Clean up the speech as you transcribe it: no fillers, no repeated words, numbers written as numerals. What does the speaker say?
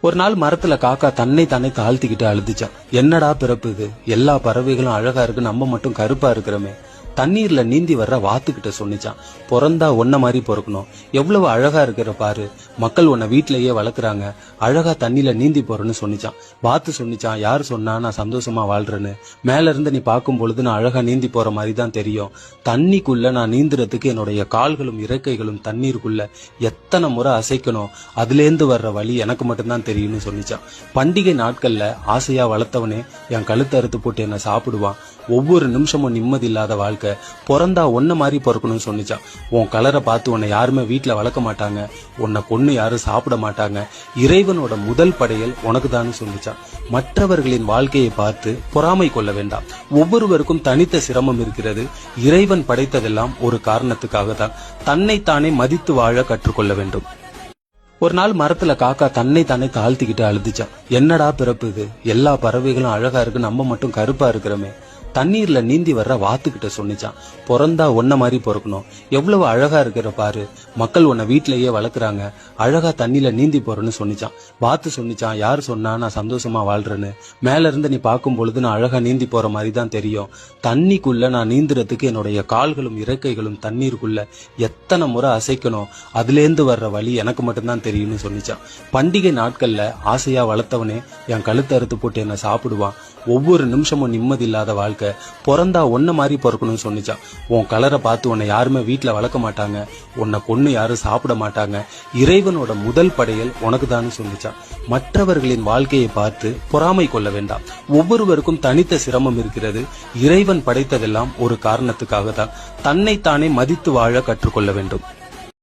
ஒரு நாள் மரத்துல காக்கா தன்னை தானே தாழ்த்திக்கிட்டு அழுதுச்சான். என்னடா பிறப்பு இது, எல்லா பறவைகளும் அழகா இருக்கு, நம்ம மட்டும் கருப்பா இருக்கிறோமே. தண்ணீர்ல நீந்தி வர்ற வாத்துக்கிட்ட சொன்னிச்சான், பிறந்தா ஒன்ன மாதிரி பிறக்கணும், எவ்வளவு அழகா இருக்கிற பாரு, மக்கள் உன்னை வீட்டிலேயே வளர்க்குறாங்க, அழகா தண்ணியில நீந்தி போறேன்னு சொன்னிச்சான். வாத்து சொன்னிச்சான், யார் சொன்னா நான் சந்தோஷமா வாழ்றேன்னு, மேல இருந்து நீ பார்க்கும் பொழுது நான் அழகா நீந்தி போற மாதிரி தான் தெரியும், தண்ணிக்குள்ள நான் நீந்துறதுக்கு என்னுடைய கால்களும் இறக்கைகளும் தண்ணீருக்குள்ள எத்தனை முறை அசைக்கணும், அதுலேருந்து வர்ற வழி எனக்கு மட்டும்தான் தெரியும்னு சொன்னிச்சான். பண்டிகை நாட்கள்ல ஆசையா வளர்த்தவனே என் கழுத்தை அறுத்து போட்டு என்ன சாப்பிடுவான், ஒவ்வொரு நிமிஷமும் நிம்மதி இல்லாத வாழ்க்கை, பிறந்தா ஒன்ன மாதிரி பிறக்கணும்னு சொன்னிச்சான். உன் கலரை பார்த்து உன்னை யாருமே வீட்டுல வளர்க்க மாட்டாங்க, உன்னை கொன்னு யாரும் சாப்பிட மாட்டாங்க, இறைவனோட முதல் படையல் உனக்கு தான் சொன்னிச்சான். மற்றவர்களின் வாழ்க்கையை பார்த்து பொறாமை கொள்ள வேண்டாம், ஒவ்வொருவருக்கும் தனித்த சிரமம் இருக்கிறது, இறைவன் படைத்ததெல்லாம் ஒரு காரணத்துக்காக தான், தன்னைத்தானே மதித்து வாழ கற்றுக்கொள்ள வேண்டும். ஒரு நாள் மரத்துல காக்கா தன்னை தானே தாழ்த்திக்கிட்டு அழுதுச்சான். என்னடா பிறப்பு இது, எல்லா பறவைகளும் அழகா இருக்கு, நம்ம மட்டும் கருப்பா இருக்கிறோமே. தண்ணீர்ல நீந்தி வர்ற வாத்துக்கிட்ட சொன்னிச்சான், பிறந்தா ஒன்ன மாதிரி பிறக்கணும், எவ்வளவு அழகா இருக்கிற பாரு, மக்கள் உன்னை வீட்டிலேயே வளர்க்குறாங்க, அழகா தண்ணியில நீந்தி போறேன்னு சொன்னிச்சான். வாத்து சொன்னிச்சான், யார் சொன்னா நான் சந்தோஷமா வாழ்றேன்னு, மேல இருந்து நீ பார்க்கும் பொழுது நான் அழகா நீந்தி போற மாதிரி தான் தெரியும், தண்ணிக்குள்ள நான் நீந்துறதுக்கு என்னுடைய கால்களும் இறக்கைகளும் தண்ணீருக்குள்ள எத்தனை முறை அசைக்கணும், அதுலேருந்து வர்ற வழி எனக்கு மட்டும்தான் தெரியும்னு சொன்னிச்சான். பண்டிகை நாட்கள்ல ஆசையா வளர்த்தவனே என் கழுத்தை அறுத்து போட்டு என்ன சாப்பிடுவான், ஒவ்வொரு நிமிஷமும் நிம்மதி இல்லாத வாழ்க்கை, பிறந்தா ஒன்ன மாதிரி பிறக்கணும்னு சொன்னிச்சான். உன் கலரை பார்த்து உன்னை யாருமே வீட்டுல வளர்க்க மாட்டாங்க, உன்னை கொன்னு யாரும் சாப்பிட மாட்டாங்க, இறைவனோட முதல் படையல் உனக்கு தான் சொன்னிச்சான். மற்றவர்களின் வாழ்க்கையை பார்த்து பொறாமை கொள்ள வேண்டாம், ஒவ்வொருவருக்கும் தனித்த சிரமம் இருக்கிறது, இறைவன் படைத்ததெல்லாம் ஒரு காரணத்துக்காக தான், தன்னைத்தானே மதித்து வாழ கற்றுக்கொள்ள வேண்டும்.